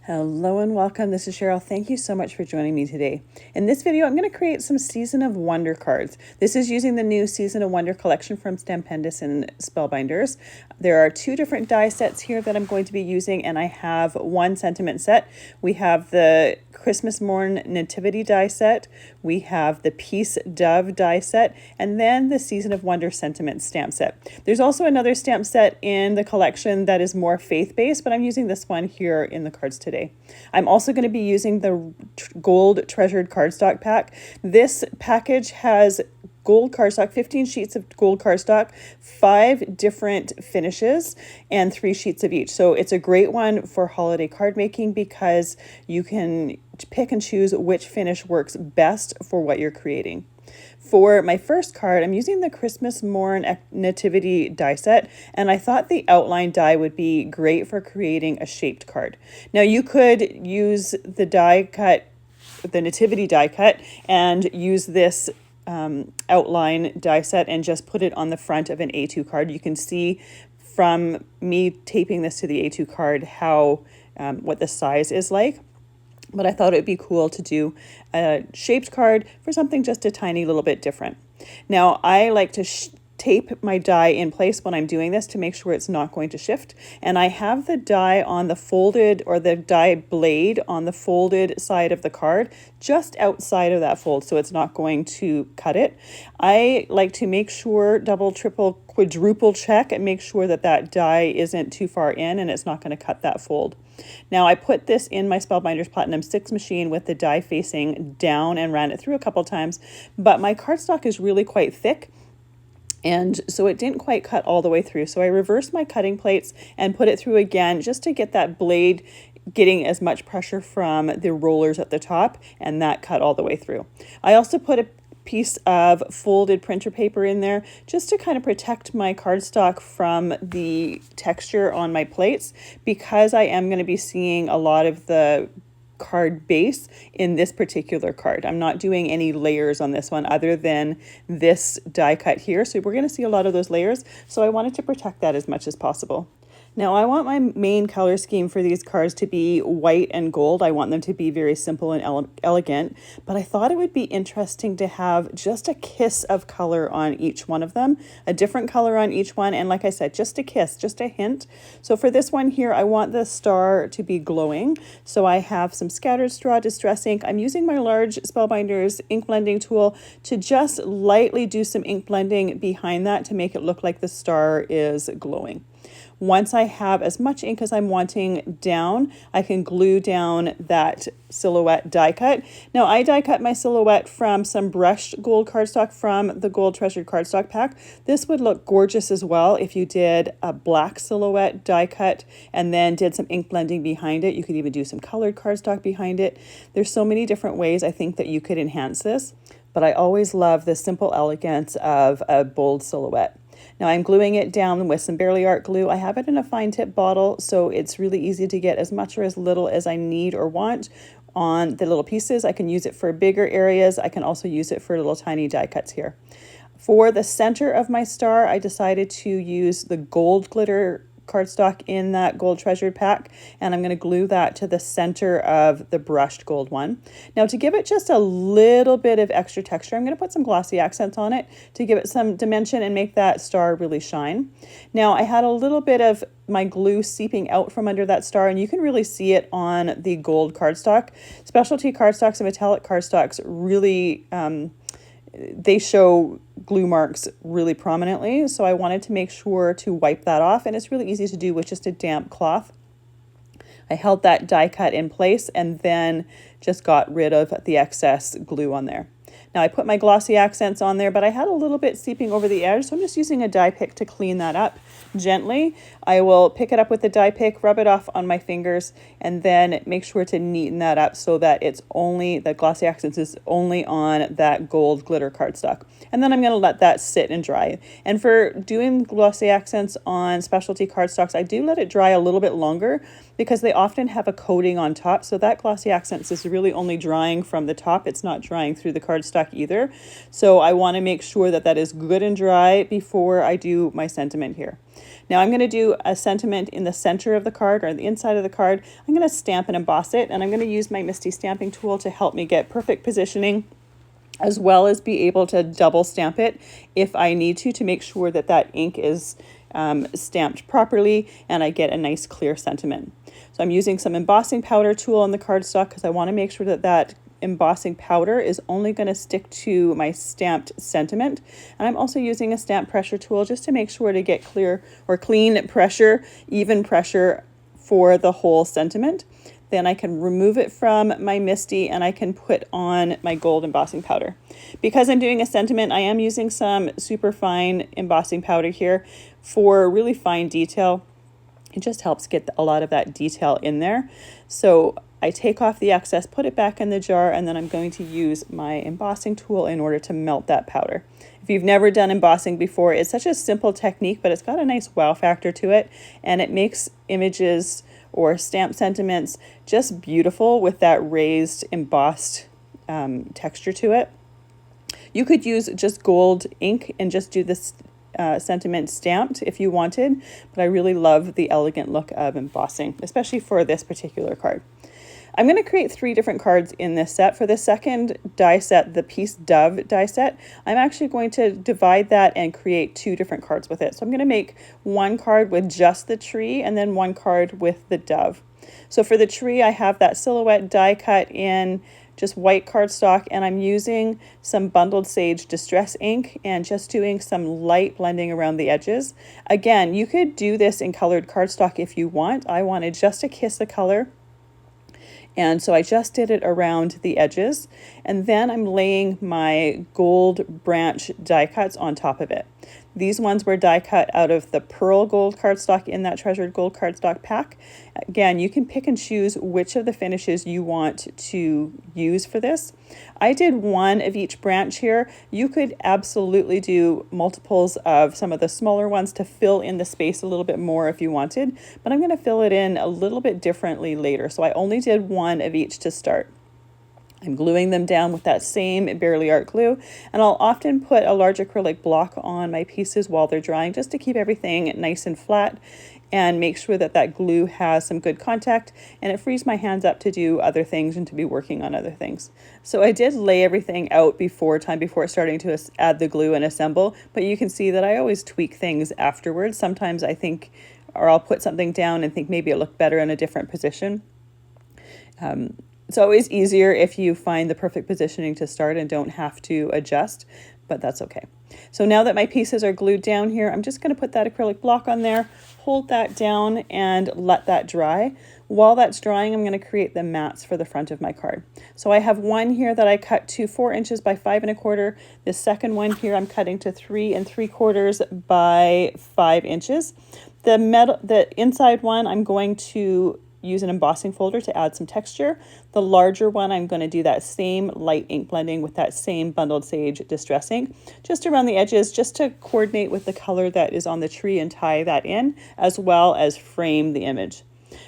Hello and welcome. This is Cheryl. Thank you so much for joining me today. In this video, I'm going to create some Season of Wonder cards. This is using the new Season of Wonder collection from Stampendous and Spellbinders. There are two different die sets here that I'm going to be using, and I have one sentiment set. We have the Christmas Morn Nativity die set, we have the Peace Dove die set, and then the Season of Wonder sentiment stamp set. There's also another stamp set in the collection that is more faith-based, but I'm using this one here in the cards today. I'm also going to be using the gold treasured cardstock pack. This package has gold cardstock, 15 sheets of gold cardstock, 5 different finishes, and 3 sheets of each. So it's a great one for holiday card making because you can pick and choose which finish works best for what you're creating. For my first card, I'm using the Christmas Morn Nativity die set, and I thought the outline die would be great for creating a shaped card. Now you could use the die cut, the Nativity die cut, and use this outline die set and just put it on the front of an A2 card. You can see from me taping this to the A2 card how what the size is like. But I thought it would be cool to do a shaped card for something just a tiny little bit different. Now, I like to tape my die in place when I'm doing this to make sure it's not going to shift. And I have the die on the folded, or the die blade on the folded side of the card, just outside of that fold, so it's not going to cut it. I like to make sure, double, triple, quadruple check and make sure that that die isn't too far in and it's not going to cut that fold. Now I put this in my Spellbinders Platinum 6 machine with the die facing down and ran it through a couple times, but my cardstock is really quite thick, and so it didn't quite cut all the way through. So I reversed my cutting plates and put it through again just to get that blade getting as much pressure from the rollers at the top, and that cut all the way through. I also put a piece of folded printer paper in there just to kind of protect my cardstock from the texture on my plates, because I am going to be seeing a lot of the card base in this particular card. I'm not doing any layers on this one other than this die cut here. So we're going to see a lot of those layers. So I wanted to protect that as much as possible. Now I want my main color scheme for these cards to be white and gold. I want them to be very simple and elegant, but I thought it would be interesting to have just a kiss of color on each one of them, a different color on each one, and like I said, just a kiss, just a hint. So for this one here, I want the star to be glowing. So I have some scattered straw distress ink. I'm using my large Spellbinders ink blending tool to just lightly do some ink blending behind that to make it look like the star is glowing. Once I have as much ink as I'm wanting down, I can glue down that silhouette die cut. Now I die cut my silhouette from some brushed gold cardstock from the gold treasured cardstock pack. This would look gorgeous as well if you did a black silhouette die cut and then did some ink blending behind it. You could even do some colored cardstock behind it. There's so many different ways I think that you could enhance this, but I always love the simple elegance of a bold silhouette. Now I'm gluing it down with some Barely Art glue. I have it in a fine tip bottle, so it's really easy to get as much or as little as I need or want on the little pieces. I can use it for bigger areas. I can also use it for little tiny die cuts here. For the center of my star, I decided to use the gold glitter cardstock in that gold treasured pack, and I'm going to glue that to the center of the brushed gold one. Now to give it just a little bit of extra texture, I'm going to put some glossy accents on it to give it some dimension and make that star really shine. Now I had a little bit of my glue seeping out from under that star, and you can really see it on the gold cardstock. Specialty cardstocks and metallic cardstocks really they show glue marks really prominently, so I wanted to make sure to wipe that off, and it's really easy to do with just a damp cloth. I held that die cut in place and then just got rid of the excess glue on there. Now I put my glossy accents on there, but I had a little bit seeping over the edge, so I'm just using a die pick to clean that up gently. I will pick it up with the die pick, rub it off on my fingers, and then make sure to neaten that up so that it's only, the glossy accents is only on that gold glitter cardstock. And then I'm going to let that sit and dry. And for doing glossy accents on specialty cardstocks, I do let it dry a little bit longer because they often have a coating on top. So that glossy accents is really only drying from the top. It's not drying through the cardstock cardstock either. So I want to make sure that that is good and dry before I do my sentiment here. Now I'm going to do a sentiment in the center of the card, or the inside of the card. I'm going to stamp and emboss it, and I'm going to use my Misty stamping tool to help me get perfect positioning, as well as be able to double stamp it if I need to make sure that that ink is stamped properly and I get a nice clear sentiment. So I'm using some embossing powder tool on the cardstock because I want to make sure that that embossing powder is only going to stick to my stamped sentiment. And I'm also using a stamp pressure tool just to make sure to get clear or clean pressure, even pressure for the whole sentiment. Then I can remove it from my Misty and I can put on my gold embossing powder. Because I'm doing a sentiment, I am using some super fine embossing powder here for really fine detail. It just helps get a lot of that detail in there. So I take off the excess, put it back in the jar, and then I'm going to use my embossing tool in order to melt that powder. If you've never done embossing before, it's such a simple technique, but it's got a nice wow factor to it, and it makes images or stamp sentiments just beautiful with that raised embossed texture to it. You could use just gold ink and just do this sentiment stamped if you wanted, but I really love the elegant look of embossing, especially for this particular card. I'm going to create 3 different cards in this set. For the second die set, the Peace Dove die set, I'm actually going to divide that and create 2 different cards with it. So I'm going to make one card with just the tree and then one card with the dove. So for the tree, I have that silhouette die cut in just white cardstock, and I'm using some Bundled Sage Distress ink and just doing some light blending around the edges. Again, you could do this in colored cardstock if you want. I wanted just a kiss of color, and so I just did it around the edges, and then I'm laying my gold branch die cuts on top of it. These ones were die cut out of the pearl gold cardstock in that treasured gold cardstock pack. Again, you can pick and choose which of the finishes you want to use for this. I did one of each branch here. You could absolutely do multiples of some of the smaller ones to fill in the space a little bit more if you wanted, but I'm going to fill it in a little bit differently later. So I only did one of each to start. I'm gluing them down with that same Barely Art glue, and I'll often put a large acrylic block on my pieces while they're drying just to keep everything nice and flat and make sure that that glue has some good contact, and it frees my hands up to do other things and to be working on other things. So I did lay everything out before starting to add the glue and assemble, but you can see that I always tweak things afterwards. Sometimes I think, or I'll put something down and think maybe it looked better in a different position. It's always easier if you find the perfect positioning to start and don't have to adjust, but that's okay. So now that my pieces are glued down here, I'm just going to put that acrylic block on there, hold that down, and let that dry. While that's drying, I'm going to create the mats for the front of my card. So I have one here that I cut to 4 inches by 5 1/4. The second one here I'm cutting to 3 3/4 by 5 inches. The inside one I'm going to use an embossing folder to add some texture. The larger one, I'm going to do that same light ink blending with that same Bundled Sage Distress ink, just around the edges, just to coordinate with the color that is on the tree and tie that in, as well as frame the image.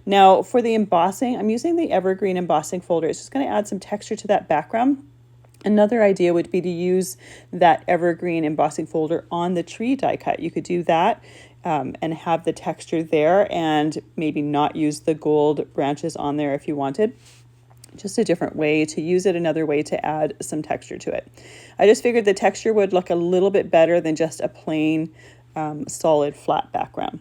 Now for the embossing, I'm using the Evergreen embossing folder. It's just going to add some texture to that background. Another idea would be to use that Evergreen embossing folder on the tree die cut. You could do that and have the texture there and maybe not use the gold branches on there if you wanted. Just a different way to use it, another way to add some texture to it. I just figured the texture would look a little bit better than just a plain solid flat background.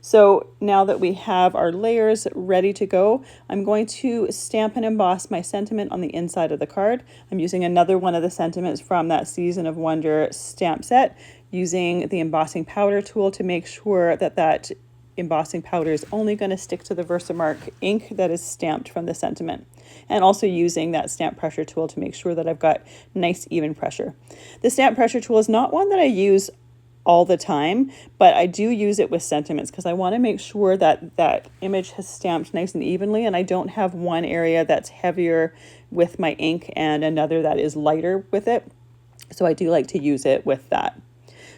So now that we have our layers ready to go, I'm going to stamp and emboss my sentiment on the inside of the card. I'm using another one of the sentiments from that Season of Wonder stamp set, using the embossing powder tool to make sure that that embossing powder is only going to stick to the Versamark ink that is stamped from the sentiment, and also using that stamp pressure tool to make sure that I've got nice even pressure. The stamp pressure tool is not one that I use all the time, but I do use it with sentiments because I want to make sure that that image has stamped nice and evenly, and I don't have one area that's heavier with my ink and another that is lighter with it. So I do like to use it with that.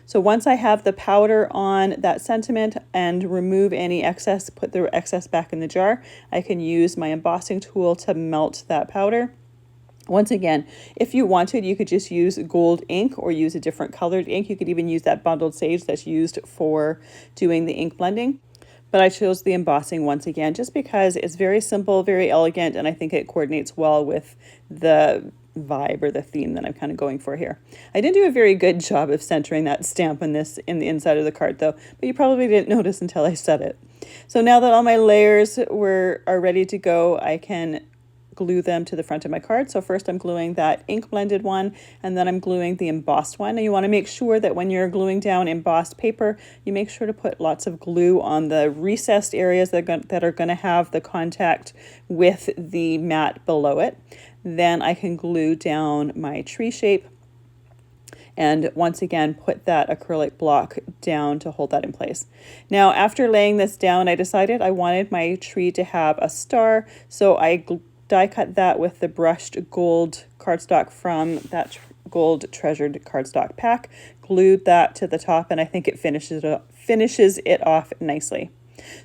So once I have the powder on that sentiment and remove any excess, put the excess back in the jar, I can use my embossing tool to melt that powder. Once again, if you wanted, you could just use gold ink or use a different colored ink. You could even use that bundled sage that's used for doing the ink blending. But I chose the embossing once again, just because it's very simple, very elegant, and I think it coordinates well with the vibe or the theme that I'm kind of going for here. I didn't do a very good job of centering that stamp in the inside of the card though, but you probably didn't notice until I said it. So now that all my layers are ready to go, I can glue them to the front of my card. So first I'm gluing that ink blended one, and then I'm gluing the embossed one. And you want to make sure that when you're gluing down embossed paper, you make sure to put lots of glue on the recessed areas that are going to have the contact with the mat below it. Then I can glue down my tree shape, and once again put that acrylic block down to hold that in place. Now after laying this down, I decided I wanted my tree to have a star, so I die cut that with the brushed gold cardstock from that gold treasured cardstock pack, glued that to the top, and I think it finishes it off nicely.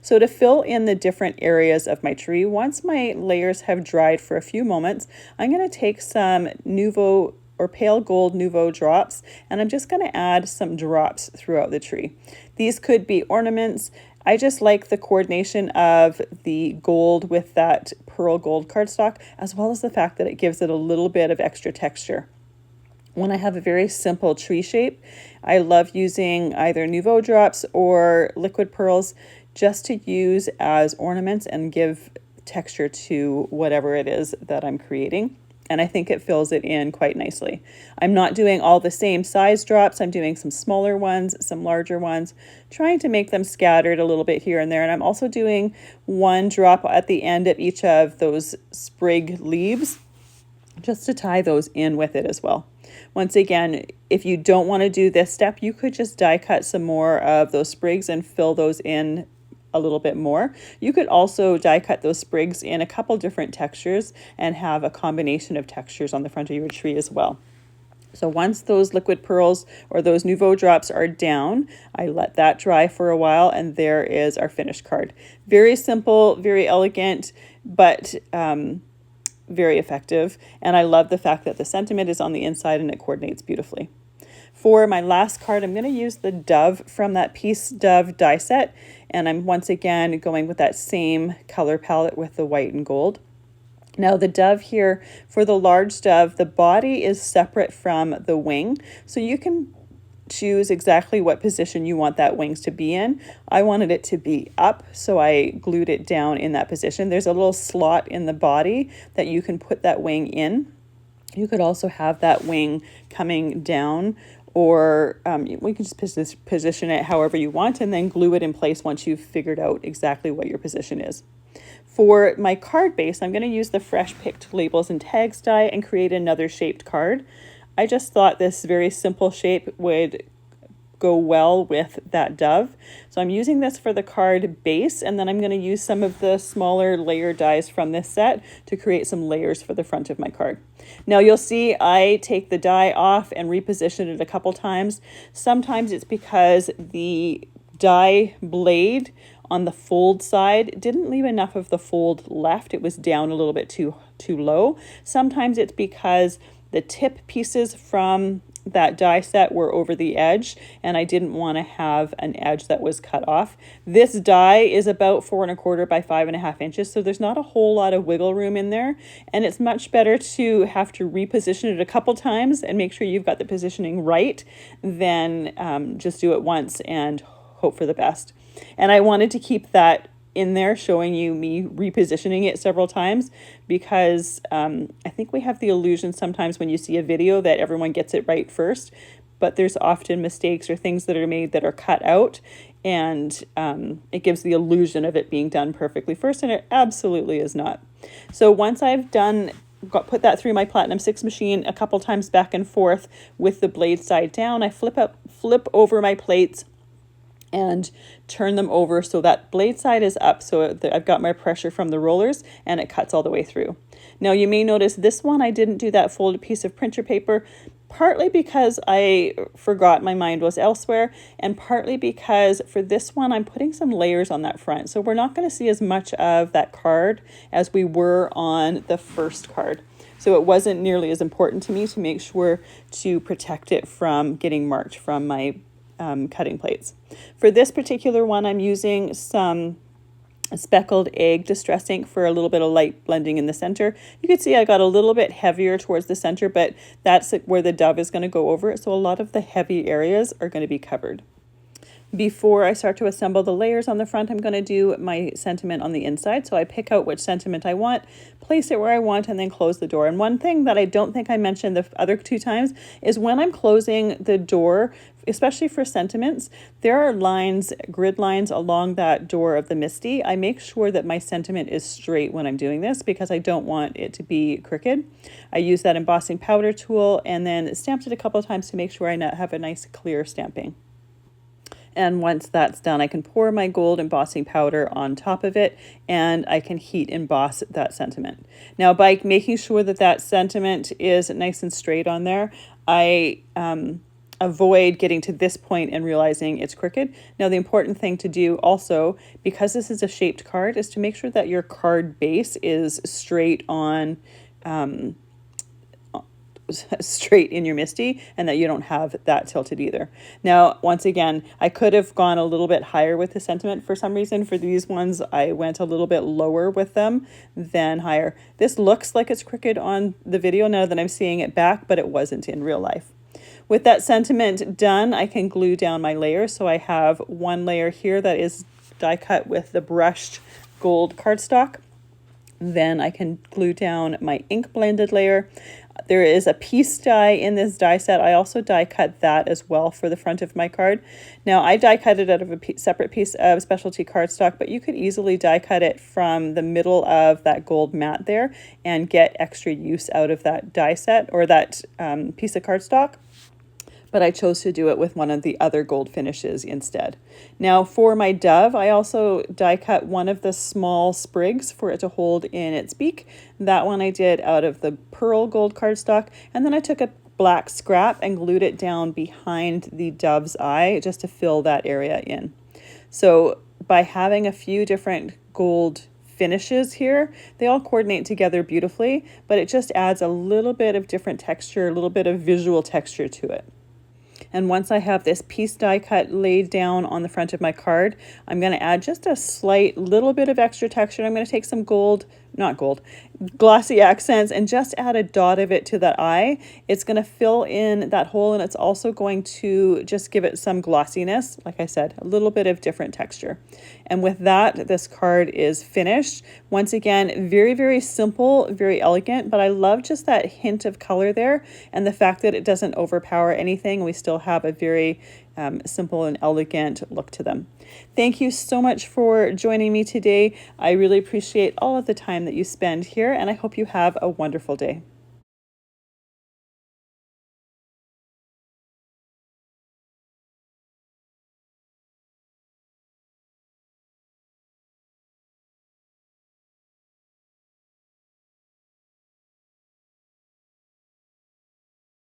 So to fill in the different areas of my tree, once my layers have dried for a few moments, I'm going to take some Nouveau or pale gold Nouveau drops, and I'm just going to add some drops throughout the tree. These could be ornaments. I just like the coordination of the gold with that pearl gold cardstock, as well as the fact that it gives it a little bit of extra texture. When I have a very simple tree shape, I love using either Nouveau drops or liquid pearls just to use as ornaments and give texture to whatever it is that I'm creating. And I think it fills it in quite nicely. I'm not doing all the same size drops. I'm doing some smaller ones, some larger ones, trying to make them scattered a little bit here and there. And I'm also doing one drop at the end of each of those sprig leaves, just to tie those in with it as well. Once again, if you don't want to do this step, you could just die cut some more of those sprigs and fill those in a little bit more. You could also die cut those sprigs in a couple different textures and have a combination of textures on the front of your tree as well. So once those liquid pearls or those Nouveau drops are down, I let that dry for a while, and there is our finished card. Very simple, very elegant, but very effective. And I love the fact that the sentiment is on the inside and it coordinates beautifully. For my last card, I'm going to use the dove from that Peace Dove die set. And I'm once again going with that same color palette with the white and gold. Now the dove here, for the large dove, the body is separate from the wing. So you can choose exactly what position you want that wings to be in. I wanted it to be up, so I glued it down in that position. There's a little slot in the body that you can put that wing in. You could also have that wing coming down, or we can just position it however you want and then glue it in place once you've figured out exactly what your position is. For my card base, I'm going to use the fresh picked labels and tags die and create another shaped card. I just thought this very simple shape would go well with that dove. So I'm using this for the card base, and then I'm going to use some of the smaller layer dies from this set to create some layers for the front of my card. Now you'll see I take the die off and reposition it a couple times. Sometimes it's because the die blade on the fold side didn't leave enough of the fold left. It was down a little bit too low. Sometimes it's because the tip pieces from that die set were over the edge and I didn't want to have an edge that was cut off. This die is about 4 1/4 by 5.5 inches, so there's not a whole lot of wiggle room in there, and it's much better to have to reposition it a couple times and make sure you've got the positioning right than just do it once and hope for the best. And I wanted to keep that in there, showing you me repositioning it several times, because I think we have the illusion sometimes when you see a video that everyone gets it right first, but there's often mistakes or things that are made that are cut out, and it gives the illusion of it being done perfectly first, and it absolutely is not. So once I've put that through my Platinum 6 machine a couple times back and forth with the blade side down, I flip over my plates and turn them over so that blade side is up, so that I've got my pressure from the rollers and it cuts all the way through. Now you may notice this one I didn't do that folded piece of printer paper, partly because I forgot my mind was elsewhere, and partly because for this one I'm putting some layers on that front, so we're not going to see as much of that card as we were on the first card. So it wasn't nearly as important to me to make sure to protect it from getting marked from my cutting plates. For this particular one, I'm using some speckled egg distress ink for a little bit of light blending in the center. You can see I got a little bit heavier towards the center, but that's where the dove is going to go over it. So a lot of the heavy areas are going to be covered. Before I start to assemble the layers on the front, I'm going to do my sentiment on the inside. So I pick out which sentiment I want, place it where I want, and then close the door. And one thing that I don't think I mentioned the other 2 times is when I'm closing the door, especially for sentiments, there are lines, grid lines along that door of the Misty. I make sure that my sentiment is straight when I'm doing this because I don't want it to be crooked. I use that embossing powder tool and then stamped it a couple of times to make sure I have a nice clear stamping. And once that's done, I can pour my gold embossing powder on top of it and I can heat emboss that sentiment. Now, by making sure that that sentiment is nice and straight on there, I avoid getting to this point and realizing it's crooked. Now, the important thing to do also, because this is a shaped card, is to make sure that your card base is straight on straight in your Misty and that you don't have that tilted either. Now, once again, I could have gone a little bit higher with the sentiment for some reason. For these ones, I went a little bit lower with them than higher. This looks like it's crooked on the video now that I'm seeing it back, but it wasn't in real life. With that sentiment done, I can glue down my layers. So I have one layer here that is die cut with the brushed gold cardstock. Then I can glue down my ink blended layer. There is a piece die in this die set. I also die cut that as well for the front of my card. Now, I die cut it out of a separate piece of specialty cardstock, but you could easily die cut it from the middle of that gold mat there and get extra use out of that die set or that piece of cardstock. But I chose to do it with one of the other gold finishes instead. Now for my dove, I also die cut one of the small sprigs for it to hold in its beak. That one I did out of the pearl gold cardstock, and then I took a black scrap and glued it down behind the dove's eye just to fill that area in. So by having a few different gold finishes here, they all coordinate together beautifully, but it just adds a little bit of different texture, a little bit of visual texture to it. And once I have this piece die cut laid down on the front of my card, I'm going to add just a slight little bit of extra texture. I'm going to take some glossy accents and just add a dot of it to that eye. It's going to fill in that hole, and it's also going to just give it some glossiness. Like I said, a little bit of different texture. And with that, this card is finished. Once again, very, very simple, very elegant, but I love just that hint of color there and the fact that it doesn't overpower anything. We still have a very simple and elegant look to them. Thank you so much for joining me today. I really appreciate all of the time that you spend here, and I hope you have a wonderful day.